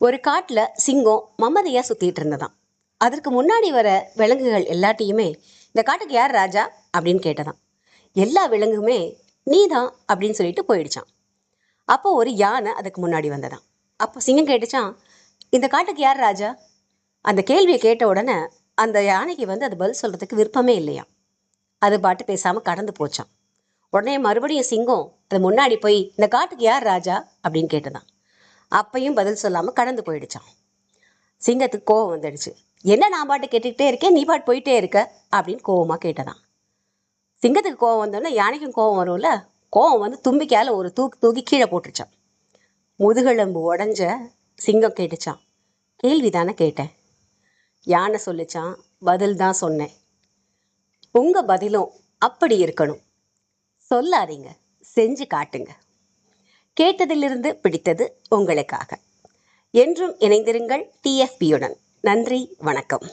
ஒரு காட்டுல சிங்கம் மமதையா சுத்திட்டு இருந்ததாம். அதற்கு முன்னாடி வர விலங்குகள் எல்லாத்தையுமே இந்த காட்டுக்கு யார் ராஜா அப்படின்னு கேட்டதாம். எல்லா விலங்குமே நீதான் அப்படின்னு சொல்லிட்டு போயிடுச்சான். அப்போ ஒரு யானை அதுக்கு முன்னாடி வந்ததாம். அப்போ சிங்கம் கேட்டுச்சான், இந்த காட்டுக்கு யார் ராஜா? அந்த கேள்வியை கேட்ட உடனே அந்த யானைக்கு அது பதில் சொல்றதுக்கு விருப்பமே இல்லையா. அது பாட்டு பேசாம கடந்து போச்சான். உடனே மறுபடியும் சிங்கம் அது முன்னாடி போய் இந்த காட்டுக்கு யார் ராஜா அப்படின்னு கேட்டதான். அப்பையும் பதில் சொல்லாம கடந்து போயிடுச்சான். சிங்கத்துக்கு கோவம் வந்துடுச்சு. என்ன நான் பாட்டு கேட்டுக்கிட்டே இருக்கேன், நீ பாட்டு போயிட்டே இருக்க அப்படின்னு கோவமா கேட்டதான். சிங்கத்துக்கு கோவம் வந்தோடனே யானைக்கும் கோவம் வரும்ல. கோவம் தும்பிக்கையால ஒரு தூக்கி தூக்கி கீழே போட்டுருச்சான். முதுகெலும்பு உடஞ்ச சிங்கம் கேட்டுச்சான், கேள்விதானே கேட்டேன். யானை சொல்லிச்சான், பதில் தான் சொன்னேன். உங்க பதிலும் அப்படி இருக்கணும். சொல்லாதீங்க, செஞ்சு காட்டுங்க. கேட்டதிலிருந்து பிடித்தது உங்களுக்காக. என்றும் இணைந்திருங்கள் TFPயுடன். நன்றி, வணக்கம்.